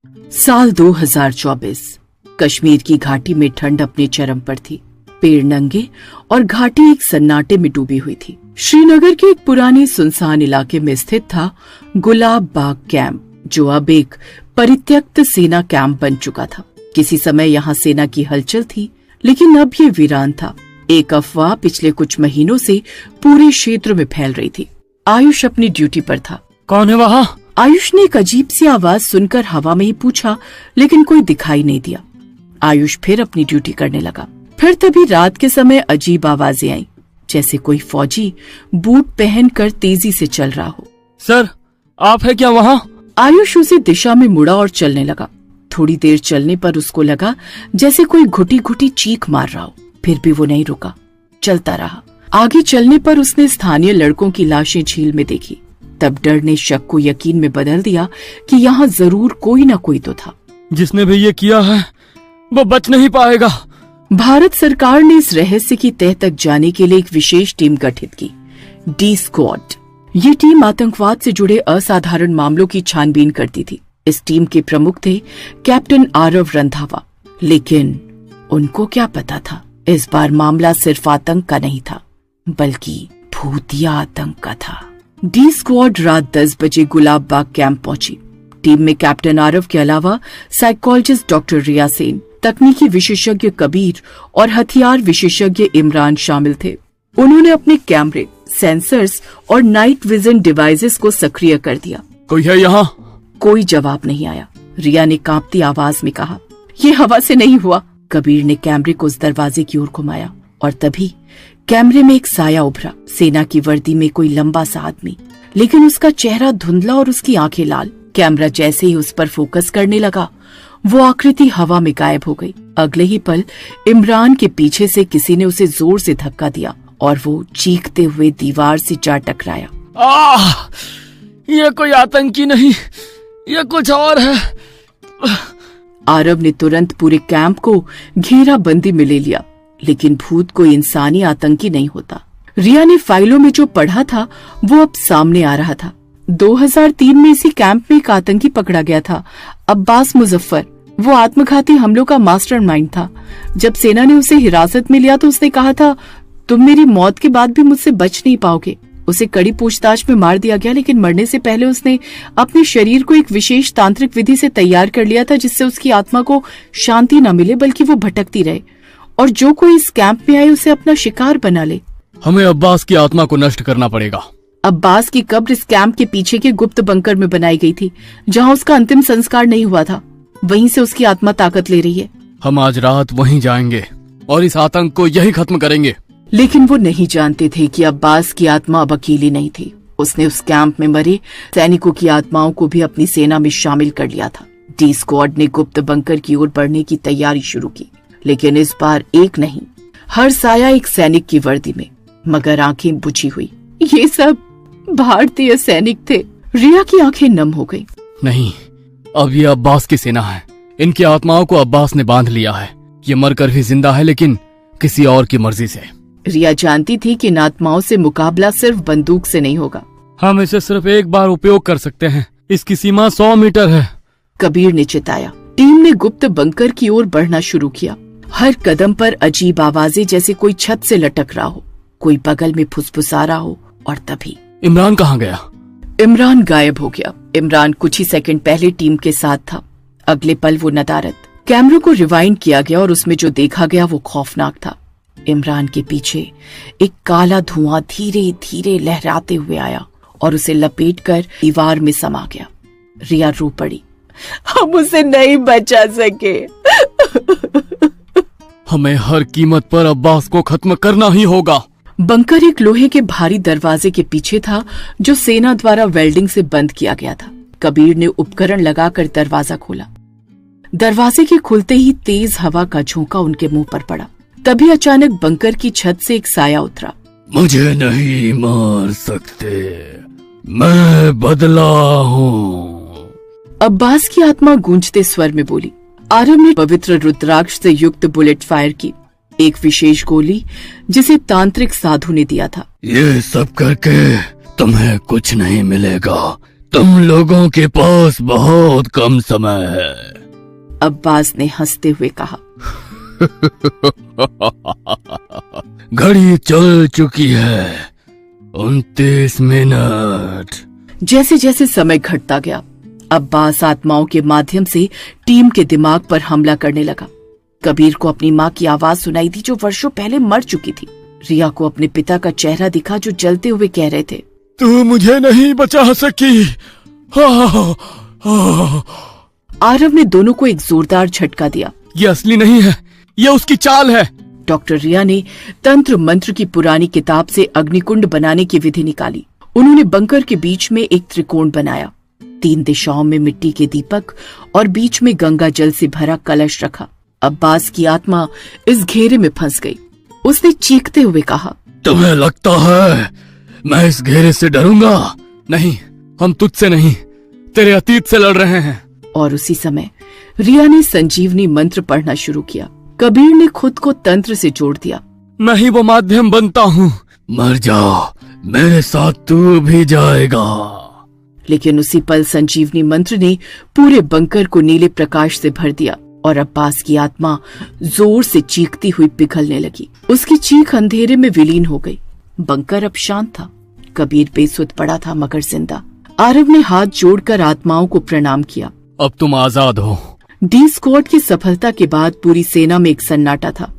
साल 2024। कश्मीर की घाटी में ठंड अपने चरम पर थी। पेड़ नंगे और घाटी एक सन्नाटे में डूबी हुई थी। श्रीनगर के एक पुराने सुनसान इलाके में स्थित था गुलाब बाग कैंप, जो अब एक परित्यक्त सेना कैंप बन चुका था। किसी समय यहाँ सेना की हलचल थी, लेकिन अब ये वीरान था। एक अफवाह पिछले कुछ महीनों से पूरे क्षेत्र में फैल रही थी। आयुष अपनी ड्यूटी पर था। कौन है वहाँ? आयुष ने एक अजीब सी आवाज सुनकर हवा में ही पूछा, लेकिन कोई दिखाई नहीं दिया। आयुष फिर अपनी ड्यूटी करने लगा। फिर तभी रात के समय अजीब आवाजें आईं, जैसे कोई फौजी बूट पहनकर तेजी से चल रहा हो। सर, आप है क्या वहाँ? आयुष उसी दिशा में मुड़ा और चलने लगा। थोड़ी देर चलने पर उसको लगा जैसे कोई घुटी घुटी चीख मार रहा हो। फिर भी वो नहीं रुका, चलता रहा। आगे चलने पर उसने स्थानीय लड़कों की लाशें झील में देखी। तब डर ने शक को यकीन में बदल दिया कि यहाँ जरूर कोई न कोई तो था। जिसने भी ये किया है वो बच नहीं पाएगा। भारत सरकार ने इस रहस्य की तह तक जाने के लिए एक विशेष टीम गठित की, डी स्क्वाड। ये टीम आतंकवाद से जुड़े असाधारण मामलों की छानबीन करती थी। इस टीम के प्रमुख थे कैप्टन आरव रंधावा। लेकिन उनको क्या पता था, इस बार मामला सिर्फ आतंक का नहीं था, बल्कि भूतिया आतंक का था। डी स्क्वाड रात 10 बजे गुलाब बाग कैंप पहुंची। टीम में कैप्टन आरव के अलावा साइकोलॉजिस्ट डॉक्टर रिया सेन, तकनीकी विशेषज्ञ कबीर और हथियार विशेषज्ञ इमरान शामिल थे। उन्होंने अपने कैमरे, सेंसर्स और नाइट विजन डिवाइसेस को सक्रिय कर दिया। कोई है यहाँ? कोई जवाब नहीं आया। रिया ने कांपती आवाज में कहा, ये हवा से नहीं हुआ। कबीर ने कैमरे को उस दरवाजे की ओर घुमाया और तभी कैमरे में एक साया उभरा। सेना की वर्दी में कोई लंबा सा आदमी, लेकिन उसका चेहरा धुंधला और उसकी आंखें लाल। कैमरा जैसे ही उस पर फोकस करने लगा, वो आकृति हवा में गायब हो गई। अगले ही पल इमरान के पीछे से किसी ने उसे जोर से धक्का दिया और वो चीखते हुए दीवार से जा टकराया। ये कोई आतंकी नहीं, ये कुछ और है। आरव ने तुरंत पूरे कैंप को घेराबंदी में ले लिया, लेकिन भूत कोई इंसानी आतंकी नहीं होता। रिया ने फाइलों में जो पढ़ा था वो अब सामने आ रहा था। 2003 में इसी कैंप में एक आतंकी पकड़ा गया था, अब्बास मुजफ्फर। वो आत्मघाती हमलों का मास्टरमाइंड था। जब सेना ने उसे हिरासत में लिया तो उसने कहा था, तुम मेरी मौत के बाद भी मुझसे बच नहीं पाओगे। उसे कड़ी पूछताछ में मार दिया गया, लेकिन मरने से पहले उसने अपने शरीर को एक विशेष तांत्रिक विधि से तैयार कर लिया था, जिससे उसकी आत्मा को शांति न मिले, बल्कि वो भटकती रहे और जो कोई इस कैंप में आए उसे अपना शिकार बना ले। हमें अब्बास की आत्मा को नष्ट करना पड़ेगा। अब्बास की कब्र इस कैंप के पीछे के गुप्त बंकर में बनाई गई थी, जहाँ उसका अंतिम संस्कार नहीं हुआ था। वहीं से उसकी आत्मा ताकत ले रही है। हम आज रात वहीं जाएंगे और इस आतंक को यही खत्म करेंगे। लेकिन वो नहीं जानते थे कि अब्बास की आत्मा अब अकेली नहीं थी। उसने उस कैंप में मरे सैनिकों की आत्माओं को भी अपनी सेना में शामिल कर लिया था। डी स्क्वाड ने गुप्त बंकर की ओर बढ़ने की तैयारी शुरू की, लेकिन इस बार एक नहीं, हर साया एक सैनिक की वर्दी में, मगर आंखें बुझी हुई। ये सब भारतीय सैनिक थे। रिया की आंखें नम हो गई। नहीं, अब ये अब्बास की सेना है। इनकी आत्माओं को अब्बास ने बांध लिया है। ये मरकर भी जिंदा है, लेकिन किसी और की मर्जी से। रिया जानती थी कि इन आत्माओं से मुकाबला सिर्फ बंदूक से नहीं होगा। हम इसे सिर्फ एक बार उपयोग कर सकते हैं। इसकी सीमा 100 मीटर है। कबीर ने चिताया। टीम ने गुप्त बंकर की ओर बढ़ना शुरू किया। हर कदम पर अजीब आवाजें, जैसे कोई छत से लटक रहा हो, कोई बगल में फुसफुसा रहा हो। और तभी इमरान कहाँ गया? इमरान गायब हो गया। इमरान कुछ ही सेकंड पहले टीम के साथ था। अगले पल वो नदारद। कैमरों को रिवाइंड किया गया और उसमें जो देखा गया वो खौफनाक था। इमरान के पीछे एक काला धुआं धीरे धीरे लहराते हुए आया और उसे लपेटकर दीवार में समा गया। रिया रो पड़ी। हम उसे नहीं बचा सके। हमें हर कीमत पर अब्बास को खत्म करना ही होगा। बंकर एक लोहे के भारी दरवाजे के पीछे था, जो सेना द्वारा वेल्डिंग से बंद किया गया था। कबीर ने उपकरण लगाकर दरवाजा खोला। दरवाजे के खुलते ही तेज हवा का झोंका उनके मुंह पर पड़ा। तभी अचानक बंकर की छत से एक साया उतरा। मुझे नहीं मार सकते, मैं बदला हूँ। अब्बास की आत्मा गूंजते स्वर में बोली। आरव ने पवित्र रुद्राक्ष से युक्त बुलेट फायर की, एक विशेष गोली जिसे तांत्रिक साधु ने दिया था। ये सब करके तुम्हें कुछ नहीं मिलेगा। तुम लोगों के पास बहुत कम समय है। अब्बास ने हंसते हुए कहा। घड़ी चल चुकी है, 29 मिनट। जैसे जैसे समय घटता गया, अब्बास आत्माओं के माध्यम से टीम के दिमाग पर हमला करने लगा। कबीर को अपनी माँ की आवाज सुनाई दी जो वर्षों पहले मर चुकी थी। रिया को अपने पिता का चेहरा दिखा जो जलते हुए कह रहे थे, तू मुझे नहीं बचा सकी। आरव ने दोनों को एक जोरदार झटका दिया। ये असली नहीं है, ये उसकी चाल है। डॉक्टर रिया ने तंत्र मंत्र की पुरानी किताब से अग्निकुंड बनाने की विधि निकाली। उन्होंने बंकर के बीच में एक त्रिकोण बनाया, 3 दिशाओं में मिट्टी के दीपक और बीच में गंगा जल से भरा कलश रखा। अब्बास की आत्मा इस घेरे में फंस गई। उसने चीखते हुए कहा, तुम्हें लगता है मैं इस घेरे से डरूंगा? नहीं, हम तुझसे नहीं, तेरे अतीत से लड़ रहे हैं। और उसी समय रिया ने संजीवनी मंत्र पढ़ना शुरू किया। कबीर ने खुद को तंत्र से जोड़ दिया। मैं ही वो माध्यम बनता हूँ। मर जाओ, मेरे साथ तू भी जाएगा। लेकिन उसी पल संजीवनी मंत्र ने पूरे बंकर को नीले प्रकाश से भर दिया और अब्बास की आत्मा जोर से चीखती हुई पिघलने लगी। उसकी चीख अंधेरे में विलीन हो गई। बंकर अब शांत था। कबीर बेसुध पड़ा था मगर जिंदा। आरव ने हाथ जोड़कर आत्माओं को प्रणाम किया। अब तुम आजाद हो। डी स्क्वाड की सफलता के बाद पूरी सेना में एक सन्नाटा था।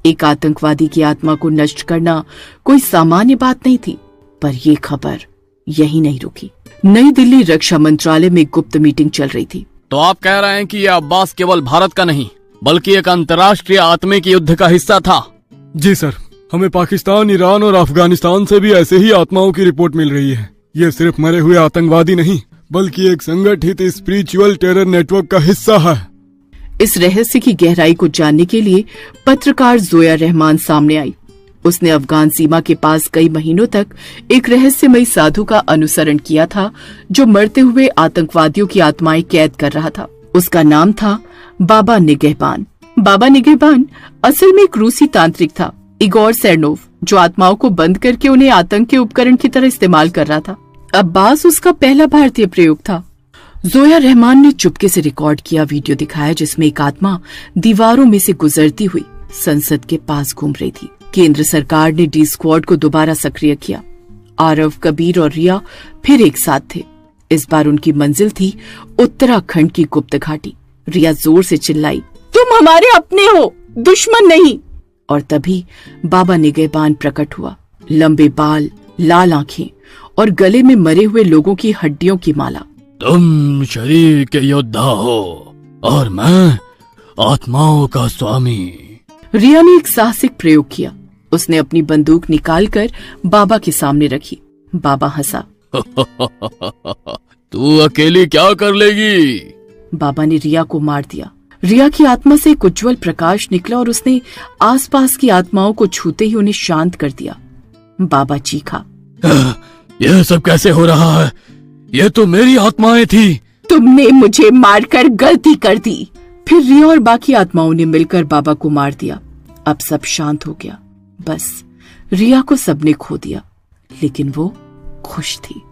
एक आतंकवादी की आत्मा को नष्ट करना कोई सामान्य बात नहीं थी, पर यह खबर यही नहीं रुकी। नई दिल्ली रक्षा मंत्रालय में गुप्त मीटिंग चल रही थी। तो आप कह रहे हैं कि यह अब्बास केवल भारत का नहीं बल्कि एक अंतर्राष्ट्रीय आत्मिक युद्ध का हिस्सा था? जी सर, हमें पाकिस्तान, ईरान और अफगानिस्तान से भी ऐसे ही आत्माओं की रिपोर्ट मिल रही है। ये सिर्फ मरे हुए आतंकवादी नहीं बल्कि एक संगठित स्पिरिचुअल टेरर नेटवर्क का हिस्सा है। इस रहस्य की गहराई को जानने के लिए पत्रकार जोया रहमान सामने आई। उसने अफगान सीमा के पास कई महीनों तक एक रहस्यमयी साधु का अनुसरण किया था जो मरते हुए आतंकवादियों की आत्माएं कैद कर रहा था। उसका नाम था बाबा निगहबान। बाबा निगहबान असल में एक रूसी तांत्रिक था, इगोर सेरनोव, जो आत्माओं को बंद करके उन्हें आतंक के उपकरण की तरह इस्तेमाल कर रहा था। अब्बास उसका पहला भारतीय प्रयोग था। जोया रहमान ने चुपके से रिकॉर्ड किया वीडियो दिखाया जिसमें एक आत्मा दीवारों में से गुजरती हुई संसद के पास घूम रही थी। केंद्र सरकार ने डी स्क्वाड को दोबारा सक्रिय किया। आरव, कबीर और रिया फिर एक साथ थे। इस बार उनकी मंजिल थी उत्तराखंड की गुप्त घाटी। रिया जोर से चिल्लाई, तुम हमारे अपने हो, दुश्मन नहीं। और तभी बाबा निगहबान प्रकट हुआ। लंबे बाल, लाल आंखें और गले में मरे हुए लोगों की हड्डियों की माला। तुम शरीर के योद्धा हो और मैं आत्माओं का स्वामी। रिया ने एक साहसिक प्रयोग किया। उसने अपनी बंदूक निकालकर बाबा के सामने रखी। बाबा हंसा। तू अकेली क्या कर लेगी? बाबा ने रिया को मार दिया। रिया की आत्मा से एक उज्जवल प्रकाश निकला और उसने आसपास की आत्माओं को छूते ही उन्हें शांत कर दिया। बाबा चीखा, यह सब कैसे हो रहा है? ये तो मेरी आत्माएं थी। तुमने मुझे मारकर गलती कर दी। फिर रिया और बाकी आत्माओं ने मिलकर बाबा को मार दिया। अब सब शांत हो गया। बस रिया को सबने खो दिया, लेकिन वो खुश थी।